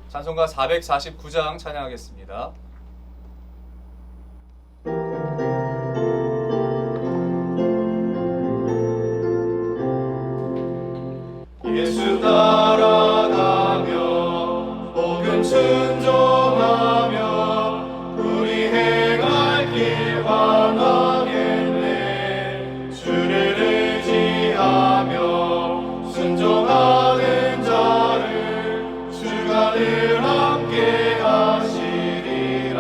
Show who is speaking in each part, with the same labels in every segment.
Speaker 1: 찬송가 449장 찬양하겠습니다. 예수 따라가며 복음 순종하며 우리 행할 길 환하겠네. 주를 의지하며 순종하는 자를 주가 늘 함께 하시리라.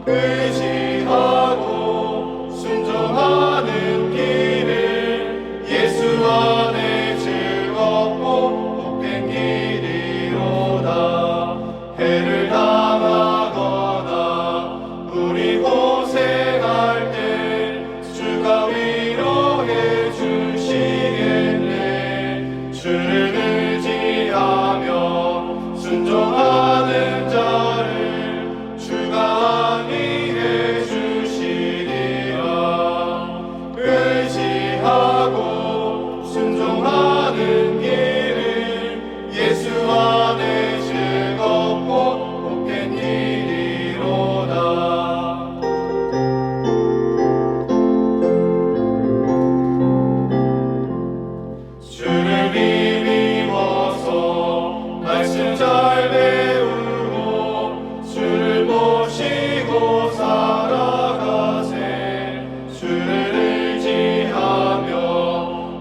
Speaker 1: 의지하고 순종하는 길을 예수 안에 복된 길이로다. 해를 당하거나 우리 고생할 때 주가 위로해 주시겠네. 주를 의지하며 순종하는 자를 주가 안위해 주시리라. 의지하고 순종하는 예수 안에 즐겁고 복된 길이로다. 주를 믿어서 말씀 잘 배우고 주를 모시고 살아가세. 주를 의지하며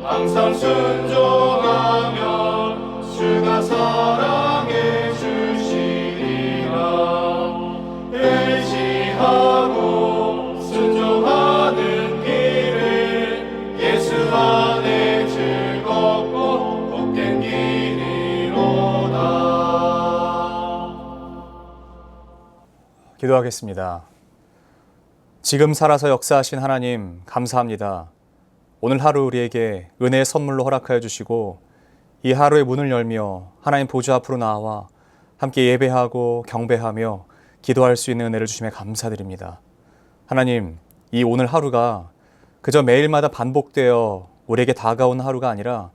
Speaker 1: 항상 순종하며 주가 사랑해 주시리라. 의지하고 순종하는 길을 예수 안에 즐겁고 복된 길이로다. 기도하겠습니다. 지금 살아서 역사하신 하나님 감사합니다. 오늘 하루 우리에게 은혜의 선물로 허락하여 주시고 이 하루의 문을 열며 하나님 보좌 앞으로 나와 함께 예배하고 경배하며 기도할 수 있는 은혜를 주심에 감사드립니다. 하나님, 이 오늘 하루가 그저 매일마다 반복되어 우리에게 다가온 하루가 아니라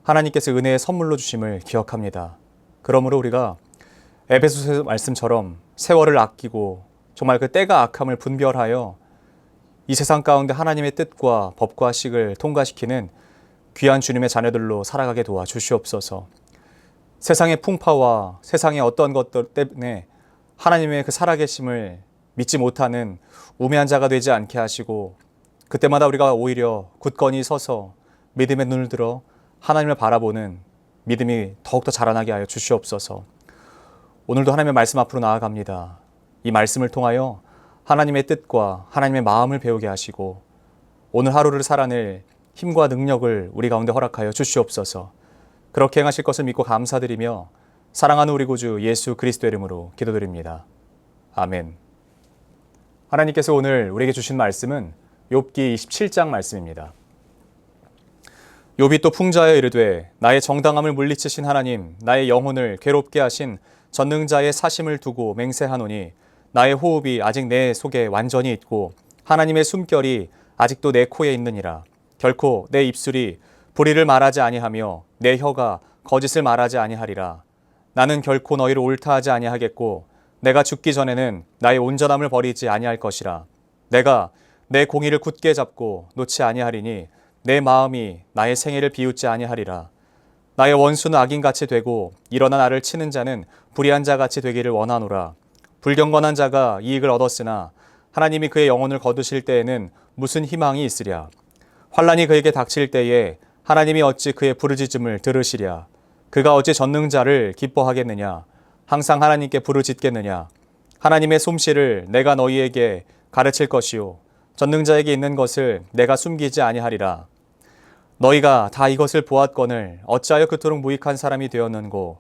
Speaker 1: 하나님께서 은혜의 선물로 주심을 기억합니다. 그러므로 우리가 에베소서 말씀처럼 세월을 아끼고 정말 그 때가 악함을 분별하여 이 세상 가운데 하나님의 뜻과 법과 식을 통과시키는 귀한 주님의 자녀들로 살아가게 도와주시옵소서. 세상의 풍파와 세상의 어떤 것들 때문에 하나님의 그 살아계심을 믿지 못하는 우매한 자가 되지 않게 하시고 그때마다 우리가 오히려 굳건히 서서 믿음의 눈을 들어 하나님을 바라보는 믿음이 더욱더 자라나게 하여 주시옵소서. 오늘도 하나님의 말씀 앞으로 나아갑니다. 이 말씀을 통하여 하나님의 뜻과 하나님의 마음을 배우게 하시고 오늘 하루를 살아낼 힘과 능력을 우리 가운데 허락하여 주시옵소서. 그렇게 행하실 것을 믿고 감사드리며 사랑하는 우리 구주 예수 그리스도의 이름으로 기도드립니다. 아멘. 하나님께서 오늘 우리에게 주신 말씀은 욥기 27장 말씀입니다. 욥이 또 풍자하여 이르되 나의 정당함을 물리치신 하나님, 나의 영혼을 괴롭게 하신 전능자의 사심을 두고 맹세하노니 나의 호흡이 아직 내 속에 완전히 있고 하나님의 숨결이 아직도 내 코에 있느니라. 결코 내 입술이 불의를 말하지 아니하며 내 혀가 거짓을 말하지 아니하리라. 나는 결코 너희를 옳다하지 아니하겠고 내가 죽기 전에는 나의 온전함을 버리지 아니할 것이라. 내가 내 공의를 굳게 잡고 놓지 아니하리니 내 마음이 나의 생애를 비웃지 아니하리라. 나의 원수는 악인같이 되고 일어나 나를 치는 자는 불의한 자같이 되기를 원하노라. 불경건한 자가 이익을 얻었으나 하나님이 그의 영혼을 거두실 때에는 무슨 희망이 있으랴. 환난이 그에게 닥칠 때에 하나님이 어찌 그의 부르짖음을 들으시랴. 그가 어찌 전능자를 기뻐하겠느냐. 항상 하나님께 부르짖겠느냐. 하나님의 솜씨를 내가 너희에게 가르칠 것이요 전능자에게 있는 것을 내가 숨기지 아니하리라. 너희가 다 이것을 보았거늘 어찌하여 그토록 무익한 사람이 되었는고.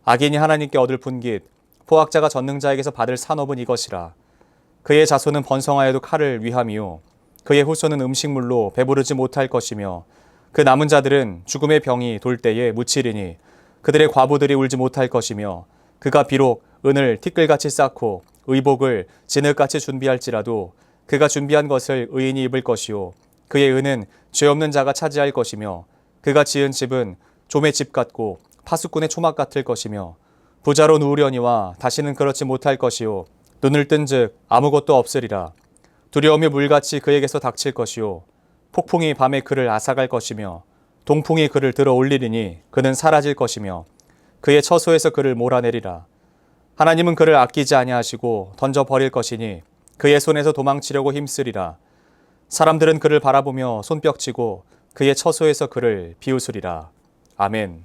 Speaker 1: 악인이 하나님께 얻을 분깃 포악자가 전능자에게서 받을 산업은 이것이라. 그의 자손은 번성하여도 칼을 위함이요 그의 후손은 음식물로 배부르지 못할 것이며 그 남은 자들은 죽음의 병이 돌 때에 묻히리니 그들의 과부들이 울지 못할 것이며 그가 비록 은을 티끌같이 쌓고 의복을 진흙같이 준비할지라도 그가 준비한 것을 의인이 입을 것이요 그의 은은 죄 없는 자가 차지할 것이며 그가 지은 집은 좀의 집 같고 파수꾼의 초막 같을 것이며 부자로 누우려니와 다시는 그렇지 못할 것이요 눈을 뜬즉 아무것도 없으리라. 두려움이 물같이 그에게서 닥칠 것이요 폭풍이 밤에 그를 앗아갈 것이며 동풍이 그를 들어 올리리니 그는 사라질 것이며 그의 처소에서 그를 몰아내리라. 하나님은 그를 아끼지 아니하시고 던져 버릴 것이니 그의 손에서 도망치려고 힘쓰리라. 사람들은 그를 바라보며 손뼉치고 그의 처소에서 그를 비웃으리라. 아멘.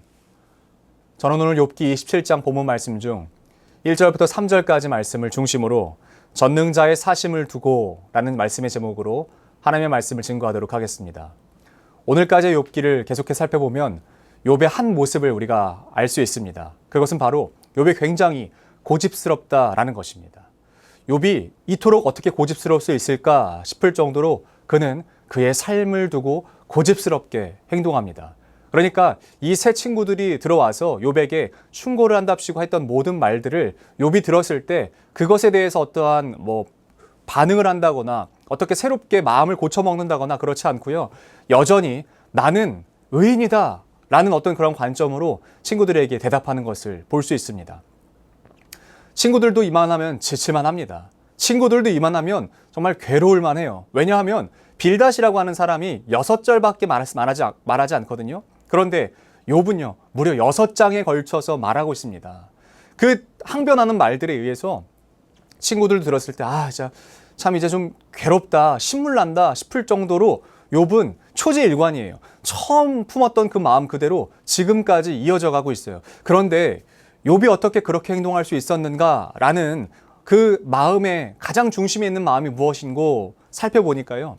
Speaker 1: 저는 오늘 욥기 27장 본문 말씀 중 1절부터 3절까지 말씀을 중심으로 전능자의 사심을 두고 라는 말씀의 제목으로 하나님의 말씀을 증거하도록 하겠습니다. 오늘까지의 욥기를 계속해 살펴보면 욥의 한 모습을 우리가 알 수 있습니다. 그것은 바로 욥이 굉장히 고집스럽다라는 것입니다. 욥이 이토록 어떻게 고집스러울 수 있을까 싶을 정도로 그는 그의 삶을 두고 고집스럽게 행동합니다. 그러니까 이 세 친구들이 들어와서 욥에게 충고를 한답시고 했던 모든 말들을 욥이 들었을 때 그것에 대해서 어떠한 반응을 한다거나 어떻게 새롭게 마음을 고쳐먹는다거나 그렇지 않고요. 여전히 나는 의인이다 라는 어떤 그런 관점으로 친구들에게 대답하는 것을 볼 수 있습니다. 친구들도 이만하면 지칠만 합니다. 친구들도 이만하면 정말 괴로울만 해요. 왜냐하면 빌닷이라고 하는 사람이 6절밖에 말하지 않거든요. 그런데 욥은요 무려 6장에 걸쳐서 말하고 있습니다. 그 항변하는 말들에 의해서 친구들 들었을 때 참 이제 좀 괴롭다, 신물난다 싶을 정도로 욥은 초지일관이에요. 처음 품었던 그 마음 그대로 지금까지 이어져 가고 있어요. 그런데 욥이 어떻게 그렇게 행동할 수 있었는가라는 그 마음의 가장 중심에 있는 마음이 무엇인고 살펴보니까요.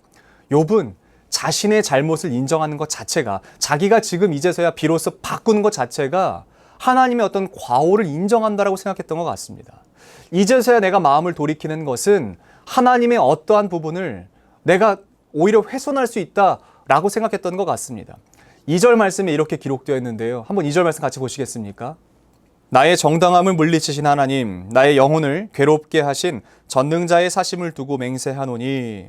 Speaker 1: 욥은 자신의 잘못을 인정하는 것 자체가, 자기가 지금 이제서야 비로소 바꾸는 것 자체가 하나님의 어떤 과오를 인정한다라고 생각했던 것 같습니다. 이제서야 내가 마음을 돌이키는 것은 하나님의 어떠한 부분을 내가 오히려 훼손할 수 있다라고 생각했던 것 같습니다. 2절 말씀에 이렇게 기록되어 있는데요. 한번 2절 말씀 같이 보시겠습니까? 나의 정당함을 물리치신 하나님, 나의 영혼을 괴롭게 하신 전능자의 사심을 두고 맹세하노니.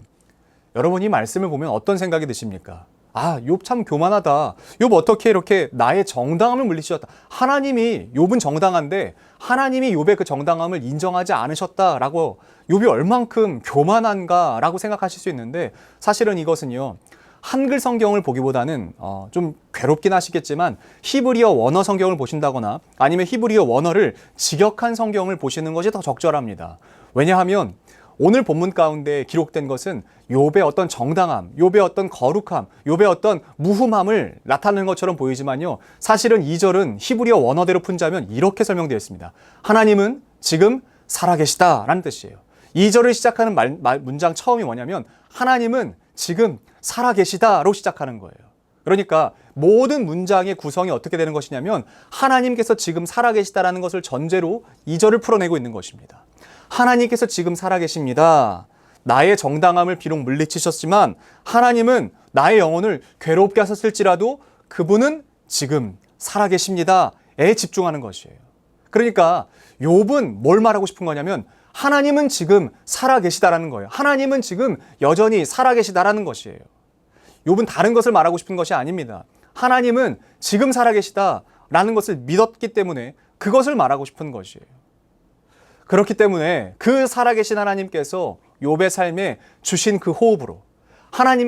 Speaker 1: 여러분 이 말씀을 보면 어떤 생각이 드십니까? 욥 참 교만하다. 욥 어떻게 이렇게 나의 정당함을 물리치셨다. 하나님이, 욥은 정당한데 하나님이 욥의 그 정당함을 인정하지 않으셨다라고 욥이 얼만큼 교만한가라고 생각하실 수 있는데 사실은 이것은요. 한글 성경을 보기보다는 좀 괴롭긴 하시겠지만 히브리어 원어 성경을 보신다거나 아니면 히브리어 원어를 직역한 성경을 보시는 것이 더 적절합니다. 왜냐하면 오늘 본문 가운데 기록된 것은 욥의 어떤 정당함, 욥의 어떤 거룩함, 욥의 어떤 무흠함을 나타내는 것처럼 보이지만요. 사실은 2절은 히브리어 원어대로 푼자면 이렇게 설명되어 있습니다. 하나님은 지금 살아계시다라는 뜻이에요. 2절을 시작하는 문장 처음이 뭐냐면 하나님은 지금 살아계시다로 시작하는 거예요. 그러니까 모든 문장의 구성이 어떻게 되는 것이냐면 하나님께서 지금 살아계시다라는 것을 전제로 2절을 풀어내고 있는 것입니다. 하나님께서 지금 살아계십니다. 나의 정당함을 비록 물리치셨지만 하나님은 나의 영혼을 괴롭게 하셨을지라도 그분은 지금 살아계십니다에 집중하는 것이에요. 그러니까 욥은 뭘 말하고 싶은 거냐면 하나님은 지금 살아계시다라는 거예요. 하나님은 지금 여전히 살아계시다라는 것이에요. 욥은 다른 것을 말하고 싶은 것이 아닙니다. 하나님은 지금 살아계시다라는 것을 믿었기 때문에 그것을 말하고 싶은 것이에요. 그렇기 때문에 그 살아계신 하나님께서 욥의 삶에 주신 그 호흡으로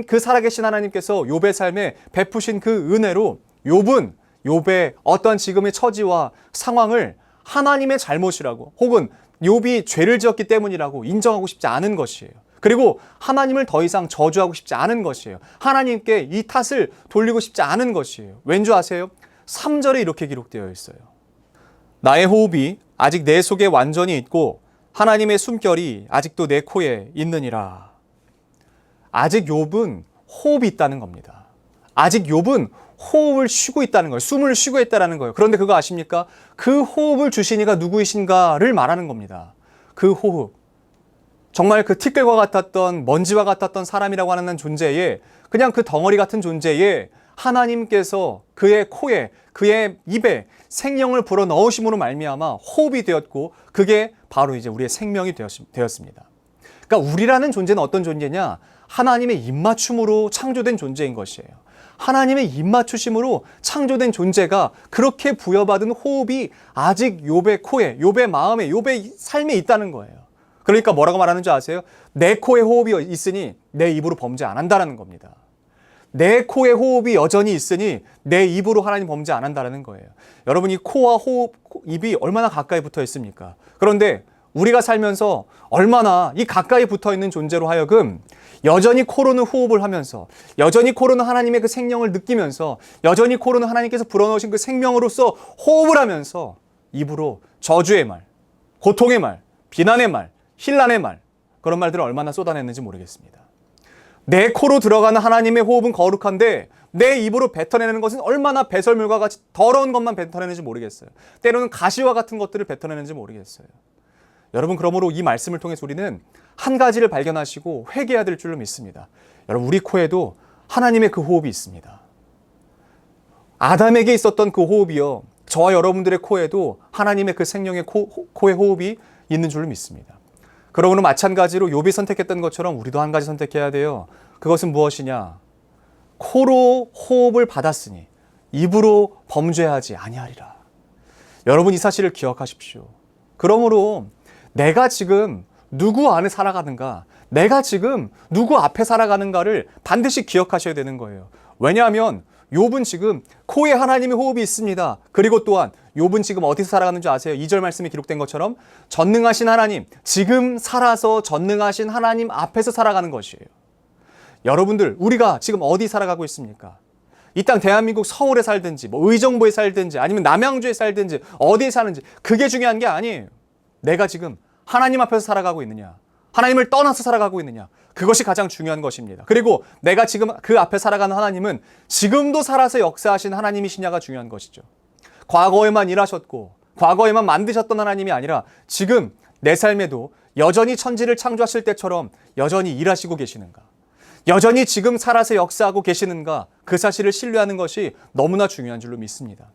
Speaker 1: 그 살아계신 하나님께서 욥의 삶에 베푸신 그 은혜로 욥은 욥의 어떤 지금의 처지와 상황을 하나님의 잘못이라고 혹은 욥이 죄를 지었기 때문이라고 인정하고 싶지 않은 것이에요. 그리고 하나님을 더 이상 저주하고 싶지 않은 것이에요. 하나님께 이 탓을 돌리고 싶지 않은 것이에요. 왠지 아세요? 3절에 이렇게 기록되어 있어요. 나의 호흡이 아직 내 속에 완전히 있고 하나님의 숨결이 아직도 내 코에 있느니라. 아직 욥은 호흡이 있다는 겁니다. 아직 욥은 호흡을 쉬고 있다는 거예요. 숨을 쉬고 있다는 거예요. 그런데 그거 아십니까? 그 호흡을 주신 이가 누구이신가를 말하는 겁니다. 그 호흡. 정말 그 티끌과 같았던 먼지와 같았던 사람이라고 하는 존재에 그냥 그 덩어리 같은 존재에 하나님께서 그의 코에 그의 입에 생명을 불어 넣으심으로 말미암아 호흡이 되었고 그게 바로 이제 우리의 생명이 되었습니다. 그러니까 우리라는 존재는 어떤 존재냐? 하나님의 입맞춤으로 창조된 존재인 것이에요. 하나님의 입맞추심으로 창조된 존재가 그렇게 부여받은 호흡이 아직 욥의 코에, 욥의 마음에, 욥의 삶에 있다는 거예요. 그러니까 뭐라고 말하는 줄 아세요? 내 코에 호흡이 있으니 내 입으로 범죄 안 한다는 겁니다. 내 코에 호흡이 여전히 있으니 내 입으로 하나님 범죄 안 한다는 거예요. 여러분, 이 코와 호흡, 입이 얼마나 가까이 붙어 있습니까? 그런데 우리가 살면서 얼마나 이 가까이 붙어 있는 존재로 하여금 여전히 코로는 호흡을 하면서, 여전히 코로는 하나님의 그 생명을 느끼면서, 여전히 코로는 하나님께서 불어넣으신 그 생명으로서 호흡을 하면서 입으로 저주의 말, 고통의 말, 비난의 말, 힐난의 말, 그런 말들을 얼마나 쏟아냈는지 모르겠습니다. 내 코로 들어가는 하나님의 호흡은 거룩한데 내 입으로 뱉어내는 것은 얼마나 배설물과 같이 더러운 것만 뱉어내는지 모르겠어요. 때로는 가시와 같은 것들을 뱉어내는지 모르겠어요. 여러분, 그러므로 이 말씀을 통해서 우리는 한 가지를 발견하시고 회개해야 될 줄로 믿습니다. 여러분, 우리 코에도 하나님의 그 호흡이 있습니다. 아담에게 있었던 그 호흡이요, 저와 여러분들의 코에도 하나님의 그 생명의 코의 호흡이 있는 줄로 믿습니다. 그러므로 마찬가지로 욥이 선택했던 것처럼 우리도 한 가지 선택해야 돼요. 그것은 무엇이냐? 코로 호흡을 받았으니 입으로 범죄하지 아니하리라. 여러분, 이 사실을 기억하십시오. 그러므로 내가 지금 누구 안에 살아가는가, 내가 지금 누구 앞에 살아가는가를 반드시 기억하셔야 되는 거예요. 왜냐하면 욥은 지금 코에 하나님의 호흡이 있습니다. 그리고 또한 욥은 지금 어디서 살아가는 줄 아세요? 2절 말씀에 기록된 것처럼 전능하신 하나님, 지금 살아서 전능하신 하나님 앞에서 살아가는 것이에요. 여러분들, 우리가 지금 어디 살아가고 있습니까? 이 땅 대한민국 서울에 살든지, 의정부에 살든지, 아니면 남양주에 살든지, 어디에 사는지, 그게 중요한 게 아니에요. 내가 지금 하나님 앞에서 살아가고 있느냐, 하나님을 떠나서 살아가고 있느냐, 그것이 가장 중요한 것입니다. 그리고 내가 지금 그 앞에 살아가는 하나님은 지금도 살아서 역사하신 하나님이시냐가 중요한 것이죠. 과거에만 일하셨고 과거에만 만드셨던 하나님이 아니라 지금 내 삶에도 여전히 천지를 창조하실 때처럼 여전히 일하시고 계시는가, 여전히 지금 살아서 역사하고 계시는가, 그 사실을 신뢰하는 것이 너무나 중요한 줄로 믿습니다.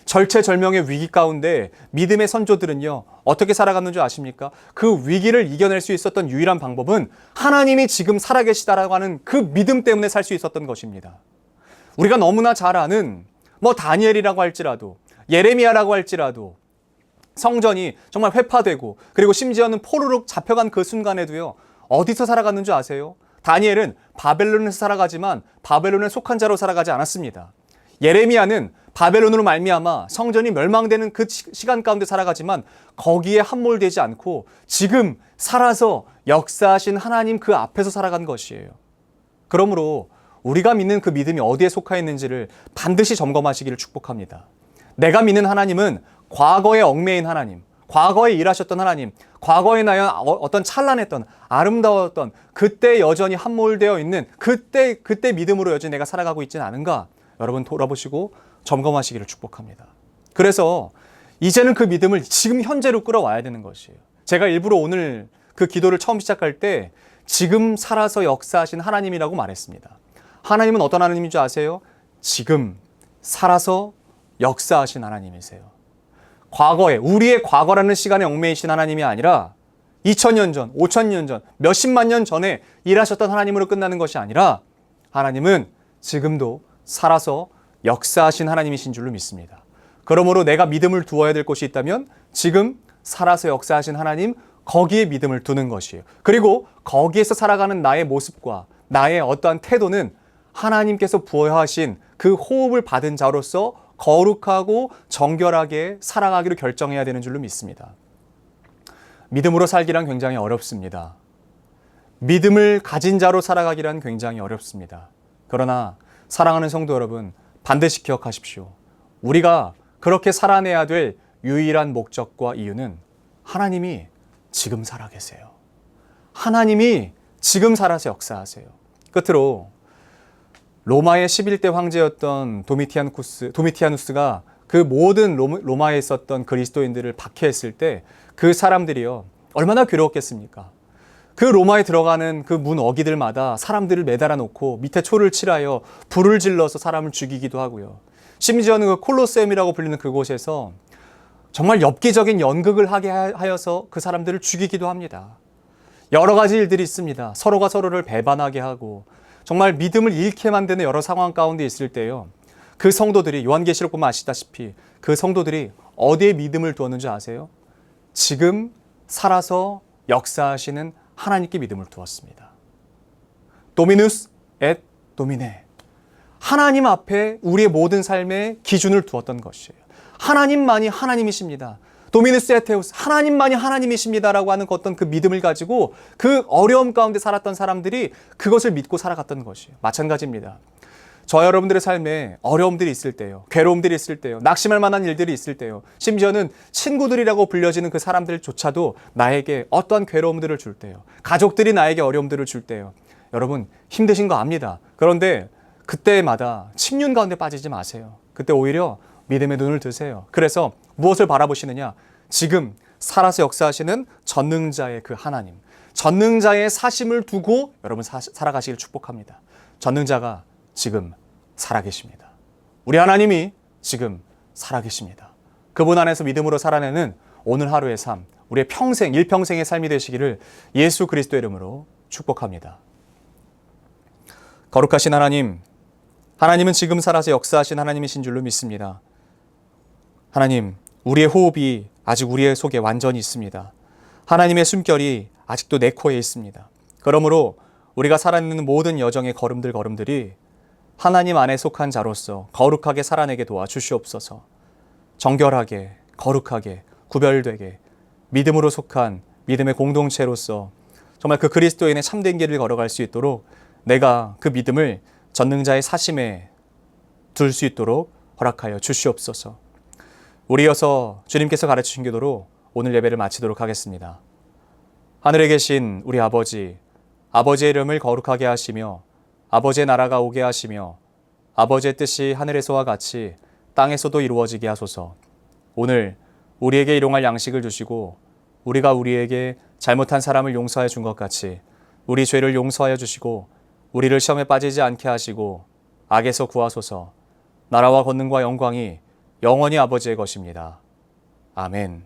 Speaker 1: 절체절명의 위기 가운데 믿음의 선조들은요, 어떻게 살아갔는 줄 아십니까? 그 위기를 이겨낼 수 있었던 유일한 방법은 하나님이 지금 살아계시다라고 하는 그 믿음 때문에 살 수 있었던 것입니다. 우리가 너무나 잘 아는 다니엘이라고 할지라도, 예레미야라고 할지라도 성전이 정말 회파되고, 그리고 심지어는 포로로 잡혀간 그 순간에도요, 어디서 살아갔는 줄 아세요? 다니엘은 바벨론에서 살아가지만 바벨론에 속한 자로 살아가지 않았습니다. 예레미야는 바벨론으로 말미암아 성전이 멸망되는 그 시간 가운데 살아가지만 거기에 함몰되지 않고 지금 살아서 역사하신 하나님 그 앞에서 살아간 것이에요. 그러므로 우리가 믿는 그 믿음이 어디에 속하 있는지를 반드시 점검하시기를 축복합니다. 내가 믿는 하나님은 과거에 얽매인 하나님, 과거에 일하셨던 하나님, 과거에 나야 어떤 찬란했던, 아름다웠던, 그때 여전히 함몰되어 있는 그때 믿음으로 여전히 내가 살아가고 있지는 않은가? 여러분, 돌아보시고 점검하시기를 축복합니다. 그래서 이제는 그 믿음을 지금 현재로 끌어와야 되는 것이에요. 제가 일부러 오늘 그 기도를 처음 시작할 때 지금 살아서 역사하신 하나님이라고 말했습니다. 하나님은 어떤 하나님인 줄 아세요? 지금 살아서 역사하신 하나님이세요. 과거에, 우리의 과거라는 시간에 얽매이신 하나님이 아니라 2000년 전, 5000년 전, 몇십만 년 전에 일하셨던 하나님으로 끝나는 것이 아니라 하나님은 지금도 살아서 역사하신 하나님이신 줄로 믿습니다. 그러므로 내가 믿음을 두어야 될 곳이 있다면 지금 살아서 역사하신 하나님, 거기에 믿음을 두는 것이에요. 그리고 거기에서 살아가는 나의 모습과 나의 어떠한 태도는 하나님께서 부여하신 그 호흡을 받은 자로서 거룩하고 정결하게 살아가기로 결정해야 되는 줄로 믿습니다. 믿음으로 살기란 굉장히 어렵습니다. 믿음을 가진 자로 살아가기란 굉장히 어렵습니다. 그러나 사랑하는 성도 여러분, 반드시 기억하십시오. 우리가 그렇게 살아내야 될 유일한 목적과 이유는 하나님이 지금 살아계세요. 하나님이 지금 살아서 역사하세요. 끝으로 로마의 11대 황제였던 도미티아누스가 그 모든 로마에 있었던 그리스도인들을 박해했을 때 그 사람들이요, 얼마나 괴로웠겠습니까? 그 로마에 들어가는 그 문 어기들마다 사람들을 매달아 놓고 밑에 초를 칠하여 불을 질러서 사람을 죽이기도 하고요. 심지어는 그 콜로세움이라고 불리는 그곳에서 정말 엽기적인 연극을 하게 하여서 그 사람들을 죽이기도 합니다. 여러 가지 일들이 있습니다. 서로가 서로를 배반하게 하고, 정말 믿음을 잃게 만드는 여러 상황 가운데 있을 때요. 그 성도들이 요한계시록 보면 아시다시피 그 성도들이 어디에 믿음을 두었는지 아세요? 지금 살아서 역사하시는 하나님께 믿음을 두었습니다. 도미누스 앳 도미네. 하나님 앞에 우리의 모든 삶의 기준을 두었던 것이에요. 하나님만이 하나님이십니다. 도미누스 에테우스, 하나님만이 하나님이십니다라고 하는 어떤 그 믿음을 가지고 그 어려움 가운데 살았던 사람들이 그것을 믿고 살아갔던 것이에요. 마찬가지입니다. 저와 여러분들의 삶에 어려움들이 있을 때요, 괴로움들이 있을 때요, 낙심할 만한 일들이 있을 때요, 심지어는 친구들이라고 불려지는 그 사람들조차도 나에게 어떠한 괴로움들을 줄 때요, 가족들이 나에게 어려움들을 줄 때요, 여러분 힘드신 거 압니다. 그런데 그때마다 침륜 가운데 빠지지 마세요. 그때 오히려 믿음의 눈을 드세요. 그래서 무엇을 바라보시느냐? 지금 살아서 역사하시는 전능자의 그 하나님, 전능자의 사심을 두고 여러분 살아가시길 축복합니다. 전능자가 지금 살아계십니다. 우리 하나님이 지금 살아계십니다. 그분 안에서 믿음으로 살아내는 오늘 하루의 삶, 우리의 평생, 일평생의 삶이 되시기를 예수 그리스도의 이름으로 축복합니다. 거룩하신 하나님, 하나님은 지금 살아서 역사하신 하나님이신 줄로 믿습니다. 하나님, 우리의 호흡이 아직 우리의 속에 완전히 있습니다. 하나님의 숨결이 아직도 내 코에 있습니다. 그러므로 우리가 살아내는 모든 여정의 걸음들이 하나님 안에 속한 자로서 거룩하게 살아내게 도와주시옵소서. 정결하게, 거룩하게, 구별되게 믿음으로 속한 믿음의 공동체로서 정말 그 그리스도인의 참된 길을 걸어갈 수 있도록 내가 그 믿음을 전능자의 사심에 둘 수 있도록 허락하여 주시옵소서. 우리 이어서 주님께서 가르치신 기도로 오늘 예배를 마치도록 하겠습니다. 하늘에 계신 우리 아버지, 아버지의 이름을 거룩하게 하시며 아버지의 나라가 오게 하시며 아버지의 뜻이 하늘에서와 같이 땅에서도 이루어지게 하소서. 오늘 우리에게 일용할 양식을 주시고 우리가 우리에게 잘못한 사람을 용서하여 준 것 같이 우리 죄를 용서하여 주시고 우리를 시험에 빠지지 않게 하시고 악에서 구하소서. 나라와 권능과 영광이 영원히 아버지의 것입니다. 아멘.